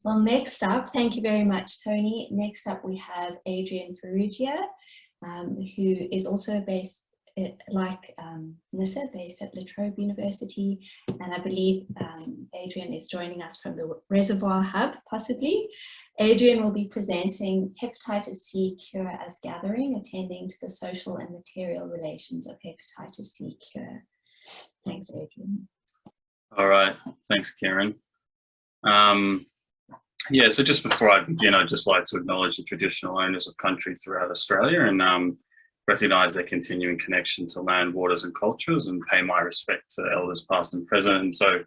Well, next up, thank you very much, Tony. Next up, we have Adrian Farrugia, who is also based, like Nissa, based at La Trobe University. And I believe Adrian is joining us from the Reservoir Hub, possibly. Adrian will be presenting Hepatitis C Cure as Gathering, attending to the social and material relations of Hepatitis C Cure. Thanks, Adrian. All right, thanks, Karen. Yeah, so just before I begin, I'd just like to acknowledge the traditional owners of country throughout Australia and recognise their continuing connection to land, waters and cultures, and pay my respect to elders past and present. And so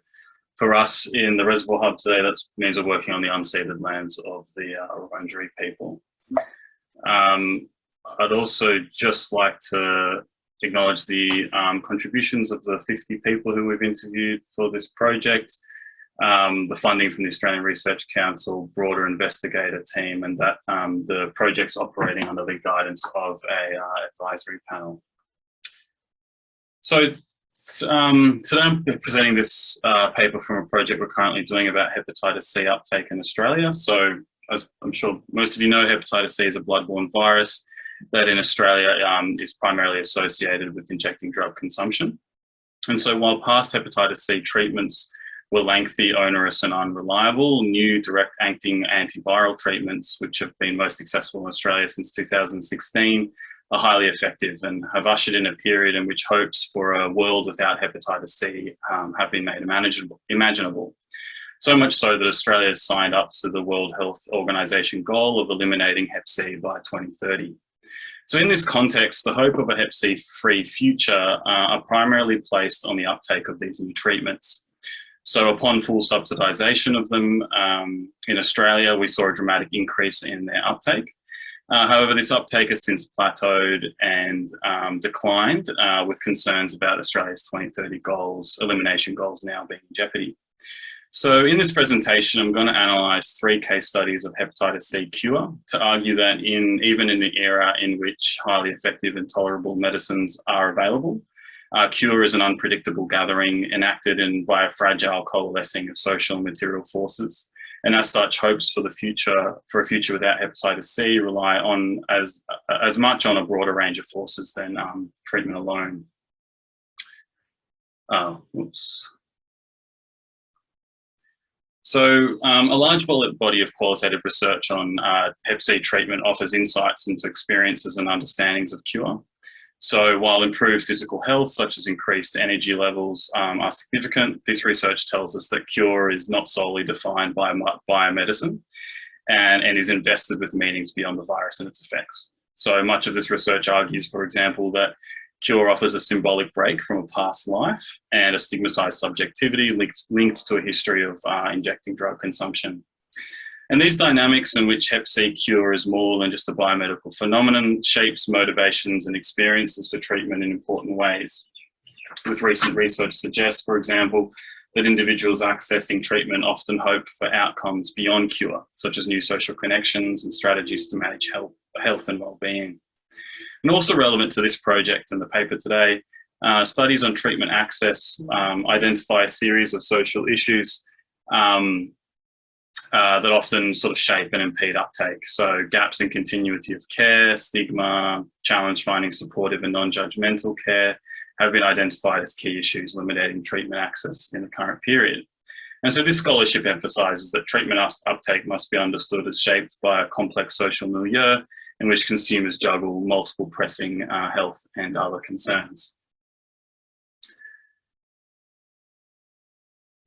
for us in the Reservoir Hub today, that means we're working on the unceded lands of the Wurundjeri people. I'd also just like to acknowledge the contributions of the 50 people who we've interviewed for this project, the funding from the Australian Research Council, broader investigator team, and that the project's operating under the guidance of a advisory panel. So today I'm presenting this paper from a project we're currently doing about hepatitis C uptake in Australia. So as I'm sure most of you know, hepatitis C is a bloodborne virus that in Australia is primarily associated with injecting drug consumption. And so while past hepatitis C treatments were lengthy, onerous and unreliable, new direct-acting antiviral treatments, which have been most successful in Australia since 2016, are highly effective and have ushered in a period in which hopes for a world without hepatitis C have been made imaginable. So much so that Australia has signed up to the World Health Organization goal of eliminating Hep C by 2030. So in this context, the hope of a Hep C-free future are primarily placed on the uptake of these new treatments. So upon full subsidisation of them in Australia, we saw a dramatic increase in their uptake. However, this uptake has since plateaued and declined with concerns about Australia's 2030 goals, elimination goals now being in jeopardy. So in this presentation, I'm going to analyse 3 case studies of hepatitis C cure to argue that even in the era in which highly effective and tolerable medicines are available, cure is an unpredictable gathering enacted by a fragile coalescing of social and material forces. And as such, hopes for a future without hepatitis C rely on as much on a broader range of forces than treatment alone. So a large body of qualitative research on Hep C treatment offers insights into experiences and understandings of cure. So while improved physical health, such as increased energy levels, are significant, this research tells us that cure is not solely defined by biomedicine and is invested with meanings beyond the virus and its effects. So much of this research argues, for example, that cure offers a symbolic break from a past life and a stigmatized subjectivity linked to a history of injecting drug consumption. And these dynamics in which Hep C cure is more than just a biomedical phenomenon shapes motivations and experiences for treatment in important ways. With recent research suggests, for example, that individuals accessing treatment often hope for outcomes beyond cure, such as new social connections and strategies to manage health and well-being. And also relevant to this project and the paper today, studies on treatment access identify a series of social issues that often sort of shape and impede uptake. So gaps in continuity of care, stigma, challenge finding supportive and non-judgmental care have been identified as key issues limiting treatment access in the current period. And so this scholarship emphasises that treatment uptake must be understood as shaped by a complex social milieu in which consumers juggle multiple pressing health and other concerns.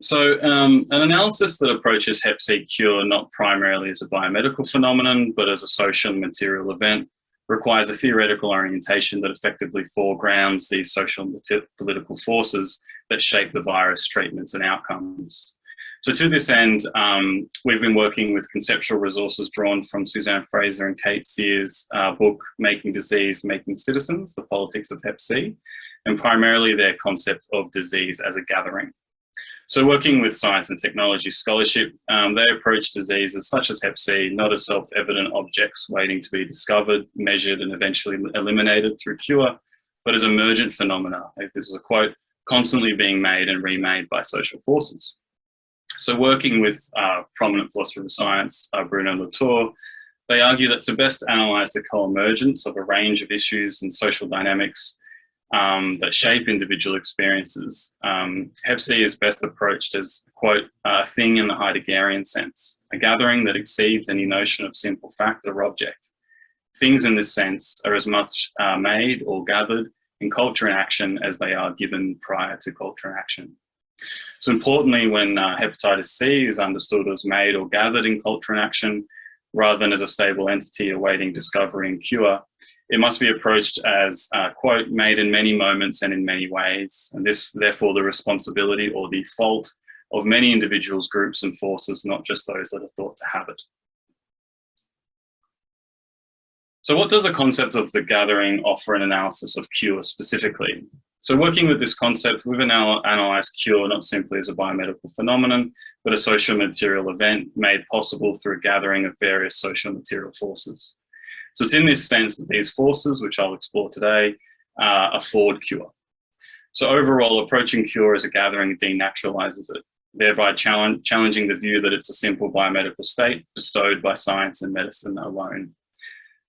So an analysis that approaches Hep C cure not primarily as a biomedical phenomenon, but as a social and material event requires a theoretical orientation that effectively foregrounds these social and political forces that shape the virus, treatments and outcomes. So to this end, we've been working with conceptual resources drawn from Suzanne Fraser and Kate Sears' book, Making Disease, Making Citizens, The Politics of Hep C, and primarily their concept of disease as a gathering. So working with science and technology scholarship, they approach diseases such as Hep C not as self-evident objects waiting to be discovered, measured and eventually eliminated through cure, but as emergent phenomena. This is a quote, constantly being made and remade by social forces. So working with prominent philosopher of science, Bruno Latour, they argue that to best analyse the co-emergence of a range of issues and social dynamics that shape individual experiences, Hep C is best approached as, quote, a thing in the Heideggerian sense, a gathering that exceeds any notion of simple fact or object. Things in this sense are as much made or gathered in culture and action as they are given prior to culture and action. So importantly, when hepatitis C is understood as made or gathered in culture and action, rather than as a stable entity awaiting discovery and cure, it must be approached as, quote, made in many moments and in many ways, and this, therefore, the responsibility or the fault of many individuals, groups and forces, not just those that are thought to have it. So what does a concept of the gathering offer an analysis of cure specifically? So working with this concept, we've analysed cure not simply as a biomedical phenomenon, but a social material event made possible through a gathering of various social material forces. So it's in this sense that these forces, which I'll explore today, afford cure. So overall, approaching cure as a gathering denaturalises it, thereby challenging the view that it's a simple biomedical state bestowed by science and medicine alone.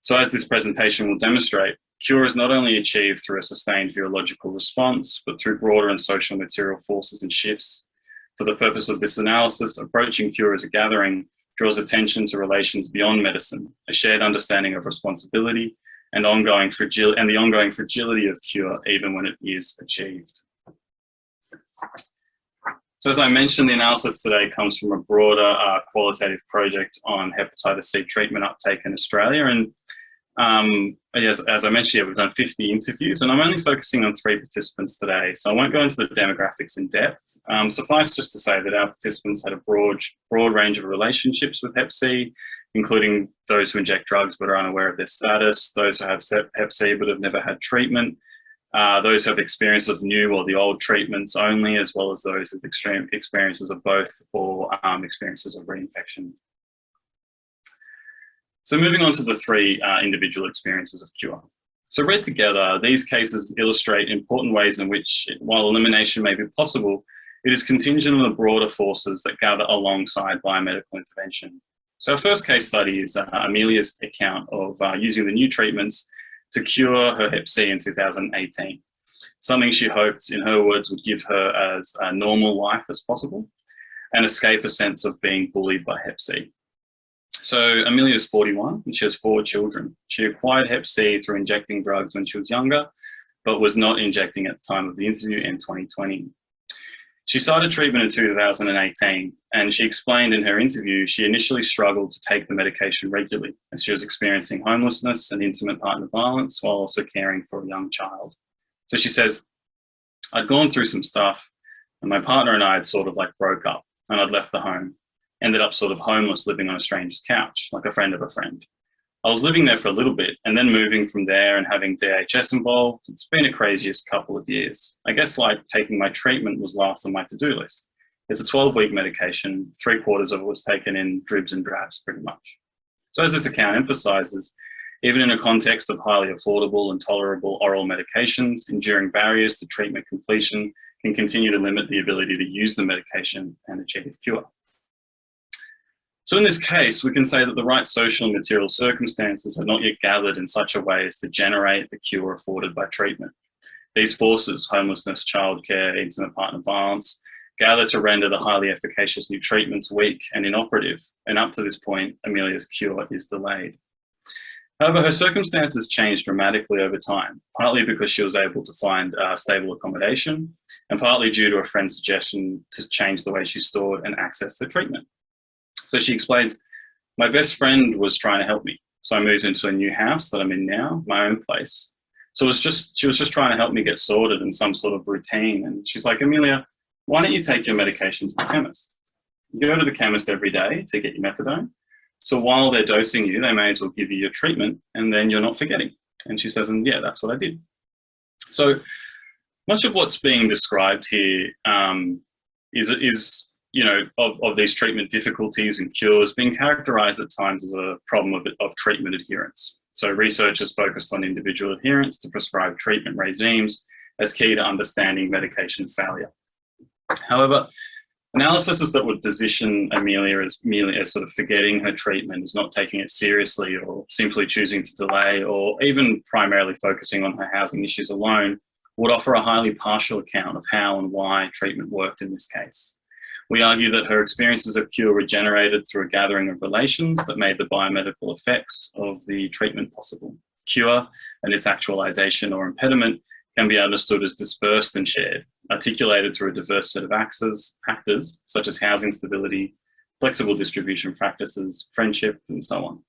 So as this presentation will demonstrate, cure is not only achieved through a sustained virological response, but through broader and social material forces and shifts. For the purpose of this analysis, approaching cure as a gathering draws attention to relations beyond medicine, a shared understanding of responsibility and the ongoing fragility of cure, even when it is achieved. So as I mentioned, the analysis today comes from a broader qualitative project on hepatitis C treatment uptake in Australia. And as I mentioned, we've done 50 interviews, and I'm only focusing on 3 participants today, so I won't go into the demographics in depth. Suffice just to say that our participants had a broad range of relationships with Hep C, including those who inject drugs but are unaware of their status, those who have Hep C but have never had treatment, those who have experience of new or the old treatments only, as well as those with extreme experiences of both or experiences of reinfection. So moving on to the 3 individual experiences of cure. So read together, these cases illustrate important ways in which, while elimination may be possible, it is contingent on the broader forces that gather alongside biomedical intervention. So our first case study is Amelia's account of using the new treatments to cure her Hep C in 2018, something she hoped, in her words, would give her as a normal life as possible and escape a sense of being bullied by Hep C. So Amelia is 41 and she has 4 children. She acquired Hep C through injecting drugs when she was younger, but was not injecting at the time of the interview in 2020. She started treatment in 2018, and she explained in her interview she initially struggled to take the medication regularly as she was experiencing homelessness and intimate partner violence while also caring for a young child. So she says, I'd gone through some stuff and my partner and I had sort of like broke up and I'd left the home, ended up sort of homeless living on a stranger's couch, like a friend of a friend. I was living there for a little bit and then moving from there and having DHS involved. It's been a craziest couple of years. I guess like taking my treatment was last on my to-do list. It's a 12-week medication, 3/4 of it was taken in dribs and drabs pretty much. So as this account emphasises, even in a context of highly affordable and tolerable oral medications, enduring barriers to treatment completion can continue to limit the ability to use the medication and achieve cure. So in this case, we can say that the right social and material circumstances are not yet gathered in such a way as to generate the cure afforded by treatment. These forces, homelessness, childcare, intimate partner violence, gather to render the highly efficacious new treatments weak and inoperative, and up to this point, Amelia's cure is delayed. However, her circumstances changed dramatically over time, partly because she was able to find stable accommodation, and partly due to a friend's suggestion to change the way she stored and accessed her treatment. So she explains, my best friend was trying to help me. So I moved into a new house that I'm in now, my own place. So she was just trying to help me get sorted in some sort of routine. And she's like, Amelia, why don't you take your medication to the chemist? You go to the chemist every day to get your methadone. So while they're dosing you, they may as well give you your treatment and then you're not forgetting. And she says, and yeah, that's what I did. So much of what's being described here is you know, of these treatment difficulties and cures being characterised at times as a problem of treatment adherence. So research is focused on individual adherence to prescribed treatment regimes as key to understanding medication failure. However, Analyses that would position Amelia as merely as sort of forgetting her treatment, as not taking it seriously, or simply choosing to delay, or even primarily focusing on her housing issues alone, would offer a highly partial account of how and why treatment worked in this case. We argue that her experiences of cure were generated through a gathering of relations that made the biomedical effects of the treatment possible. Cure and its actualization or impediment can be understood as dispersed and shared, articulated through a diverse set of actors such as housing stability, flexible distribution practices, friendship, and so on.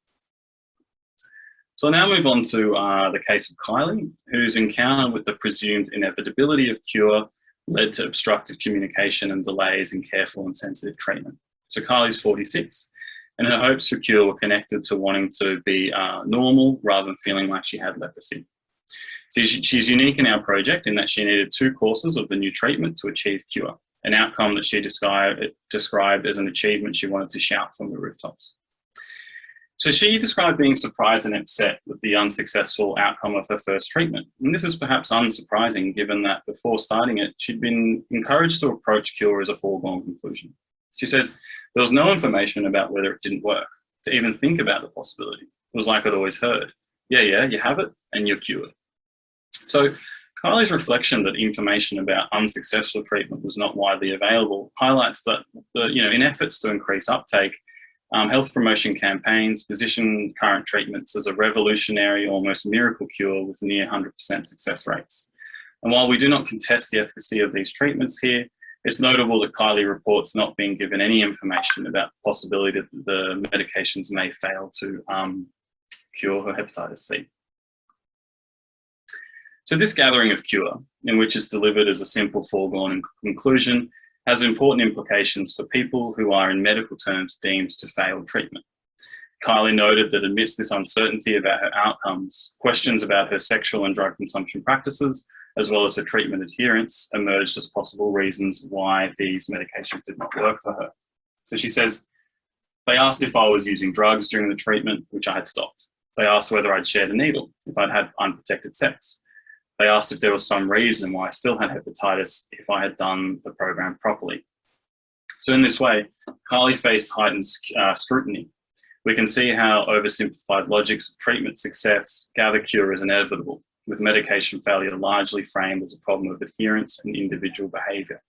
So I'll now move on to the case of Kylie, whose encounter with the presumed inevitability of cure led to obstructed communication and delays in careful and sensitive treatment. So Kylie's 46, and her hopes for cure were connected to wanting to be normal rather than feeling like she had leprosy. So she's unique in our project in that she needed 2 courses of the new treatment to achieve cure, an outcome that she described as an achievement she wanted to shout from the rooftops. So she described being surprised and upset with the unsuccessful outcome of her first treatment. And this is perhaps unsurprising given that before starting it, she'd been encouraged to approach cure as a foregone conclusion. She says there was no information about whether it didn't work, to even think about the possibility. It was like I'd always heard, yeah, you have it and you're cured. So Kylie's reflection that information about unsuccessful treatment was not widely available highlights that in efforts to increase uptake, health promotion campaigns position current treatments as a revolutionary, almost miracle cure with near 100% success rates. And while we do not contest the efficacy of these treatments here, it's notable that Kylie reports not being given any information about the possibility that the medications may fail to cure her hepatitis C. So this gathering of cure, in which it's delivered as a simple foregone conclusion, has important implications for people who are in medical terms deemed to fail treatment. Kylie noted that amidst this uncertainty about her outcomes, questions about her sexual and drug consumption practices, as well as her treatment adherence, emerged as possible reasons why these medications did not work for her. So she says, they asked if I was using drugs during the treatment, which I had stopped. They asked whether I'd shared a needle, if I'd had unprotected sex. They asked if there was some reason why I still had hepatitis if I had done the program properly. So in this way, Kylie faced heightened scrutiny. We can see how oversimplified logics of treatment success gather cure as inevitable, with medication failure largely framed as a problem of adherence and individual behaviour.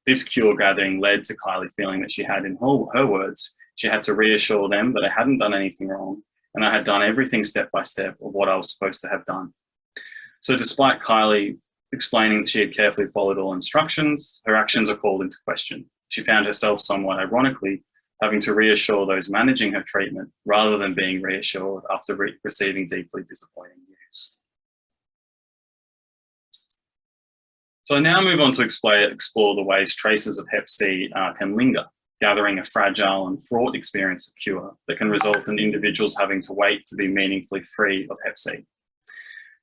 This cure gathering led to Kylie feeling that she had, in her words, she had to reassure them that I hadn't done anything wrong and I had done everything step by step of what I was supposed to have done. So despite Kylie explaining that she had carefully followed all instructions, her actions are called into question. She found herself somewhat ironically having to reassure those managing her treatment rather than being reassured after receiving deeply disappointing news. So I now move on to explore the ways traces of Hep C can linger, gathering a fragile and fraught experience of cure that can result in individuals having to wait to be meaningfully free of Hep C.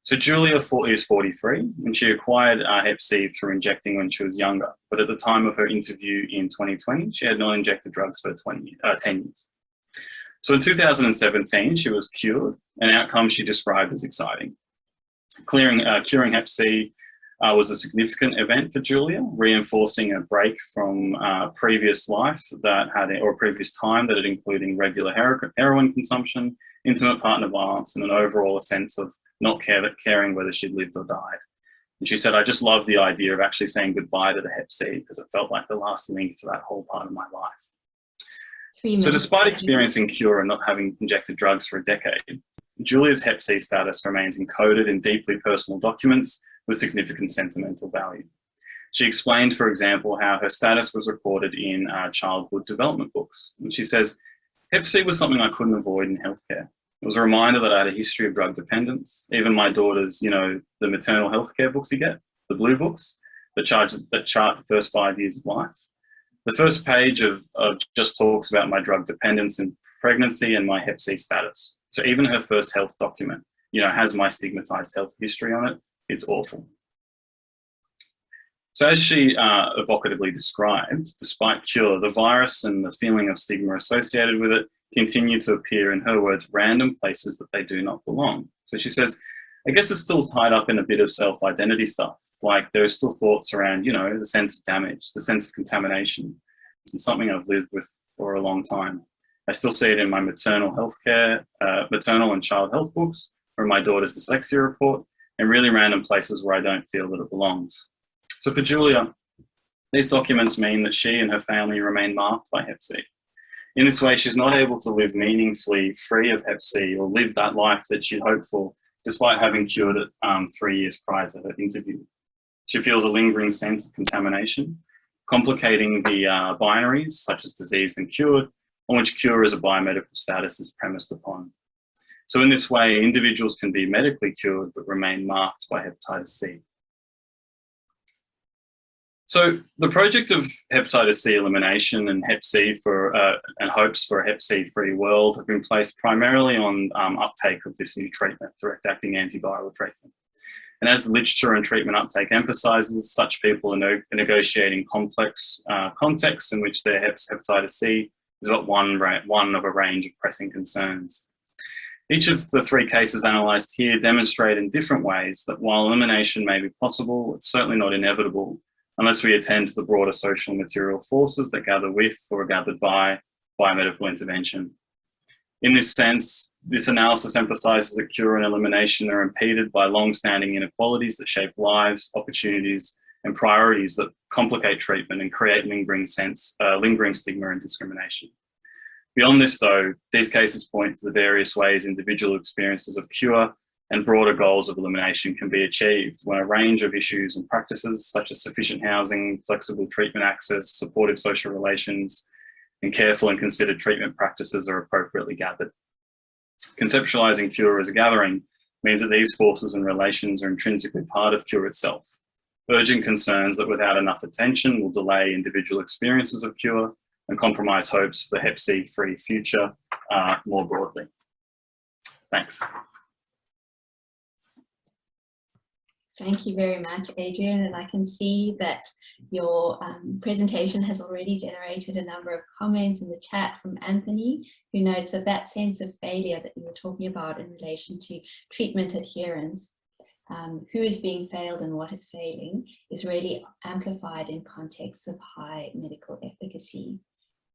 So Julia is 43, and she acquired Hep C through injecting when she was younger. But at the time of her interview in 2020, she had not injected drugs for 10 years. So in 2017, she was cured, an outcome she described as exciting. Curing Hep C was a significant event for Julia, reinforcing a break from previous life or previous time that had included regular heroin consumption, intimate partner violence, and an overall sense of not caring whether she'd lived or died. And she said, I just loved the idea of actually saying goodbye to the Hep C because it felt like the last link to that whole part of my life. So despite experiencing cure and not having injected drugs for a decade, Julia's Hep C status remains encoded in deeply personal documents with significant sentimental value. She explained, for example, how her status was recorded in childhood development books. And she says, Hep C was something I couldn't avoid in healthcare. It was a reminder that I had a history of drug dependence. Even my daughter's, the maternal healthcare books you get, the blue books that chart the first 5 years of life. The first page of just talks about my drug dependence in pregnancy and my Hep C status. So even her first health document, has my stigmatized health history on it. It's awful. So as she evocatively described, despite cure, the virus and the feeling of stigma associated with it continue to appear, in her words, random places that they do not belong. So she says, I guess it's still tied up in a bit of self-identity stuff. Like there are still thoughts around, the sense of damage, the sense of contamination, and something I've lived with for a long time. I still see it in my maternal and child health books, or in my daughter's dyslexia report, and really random places where I don't feel that it belongs. So for Julia, these documents mean that she and her family remain marked by Hep C. In this way, she's not able to live meaningfully free of Hep C or live that life that she'd hoped for, despite having cured it 3 years prior to her interview. She feels a lingering sense of contamination, complicating the binaries, such as diseased and cured, on which cure as a biomedical status is premised upon. So in this way, individuals can be medically cured but remain marked by hepatitis C. So the project of hepatitis C elimination and Hep C and hopes for a Hep C-free world have been placed primarily on uptake of this new treatment, direct-acting antiviral treatment. And as the literature and treatment uptake emphasises, such people are negotiating complex contexts in which their hepatitis C is but one of a range of pressing concerns. Each of the 3 cases analysed here demonstrate in different ways that while elimination may be possible, it's certainly not inevitable unless we attend to the broader social and material forces that gather with or are gathered by biomedical intervention. In this sense, this analysis emphasises that cure and elimination are impeded by long-standing inequalities that shape lives, opportunities, and priorities that complicate treatment and create lingering stigma and discrimination. Beyond this, though, these cases point to the various ways individual experiences of cure and broader goals of elimination can be achieved when a range of issues and practices such as sufficient housing, flexible treatment access, supportive social relations, and careful and considered treatment practices are appropriately gathered. Conceptualising cure as a gathering means that these forces and relations are intrinsically part of cure itself, urgent concerns that without enough attention will delay individual experiences of cure and compromise hopes for the Hep C-free future more broadly. Thanks. Thank you very much, Adrian. And I can see that your presentation has already generated a number of comments in the chat from Anthony, who notes that that sense of failure that you were talking about in relation to treatment adherence, who is being failed and what is failing, is really amplified in contexts of high medical efficacy.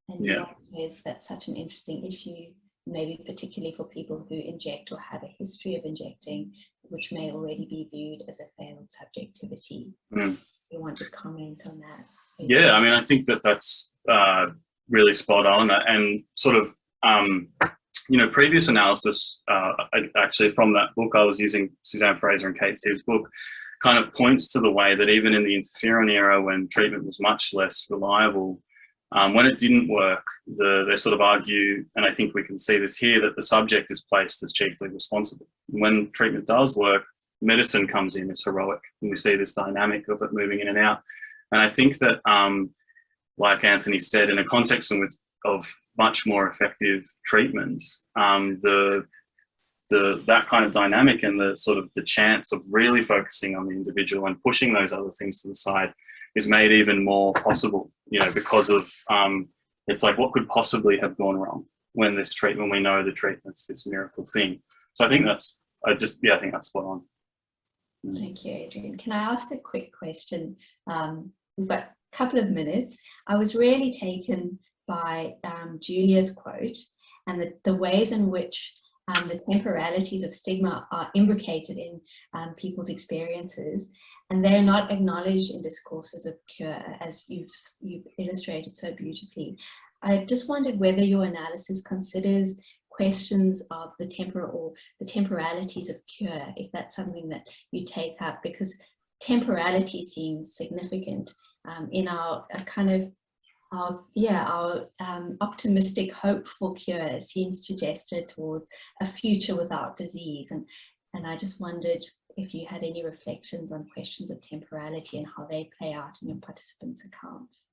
And he says that's such an interesting issue, maybe particularly for people who inject or have a history of injecting, which may already be viewed as a failed subjectivity. You want to comment on that? Yeah, I mean, I think that that's really spot on, and sort of, you know, previous analysis, actually from that book I was using, Suzanne Fraser and Kate Sears' book, kind of points to the way that even in the interferon era, when treatment was much less reliable, when it didn't work, they sort of argue, and I think we can see this here, that the subject is placed as chiefly responsible. When treatment does work, medicine comes in as heroic, and we see this dynamic of it moving in and out. And I think that, like Anthony said, in a context of much more effective treatments, that kind of dynamic and the sort of the chance of really focusing on the individual and pushing those other things to the side is made even more possible, you know, because of, it's like, what could possibly have gone wrong when we know the treatment's this miracle thing. So I think I think that's spot on. Thank you, Adrian. Can I ask a quick question? We've got a couple of minutes. I was really taken by Julia's quote and the ways in which the temporalities of stigma are imbricated in people's experiences, and they're not acknowledged in discourses of cure, as you've illustrated so beautifully. I just wondered whether your analysis considers questions of the temporalities of cure, if that's something that you take up, because temporality seems significant in our optimistic hope for cure seems to gesture towards a future without disease. And I just wondered if you had any reflections on questions of temporality and how they play out in your participants' accounts.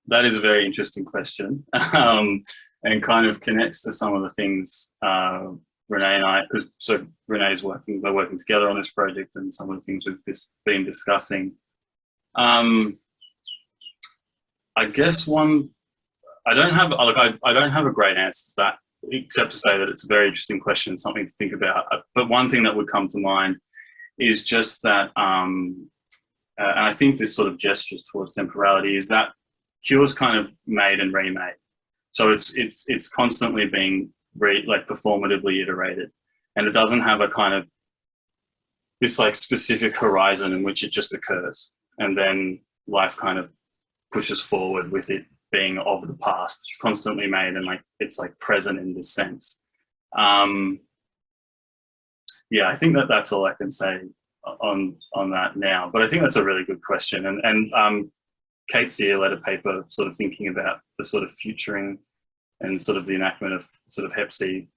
That is a very interesting question, and kind of connects to some of the things Renee and I, so Renee's we're working together on this project, and some of the things we've been discussing. I guess I don't have a great answer to that, except to say that it's a very interesting question, something to think about. But one thing that would come to mind is just that and I think this sort of gestures towards temporality, is that cure's kind of made and remade. So it's constantly being performatively iterated, and it doesn't have a kind of this like specific horizon in which it just occurs, and then life kind of pushes forward with it being of the past. It's constantly made, and like it's like present in this sense. Yeah, I think that's all I can say on that now. But I think that's a really good question, and Kate Sear led a paper sort of thinking about the sort of futuring and sort of the enactment of sort of Hep C,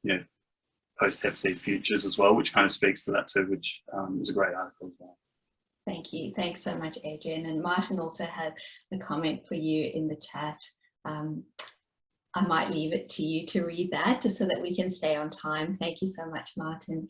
post Hep C futures as well, which kind of speaks to that too, which is a great article as well. Thank you. Thanks so much, Adrian. And Martin also had a comment for you in the chat. I might leave it to you to read that just so that we can stay on time. Thank you so much, Martin.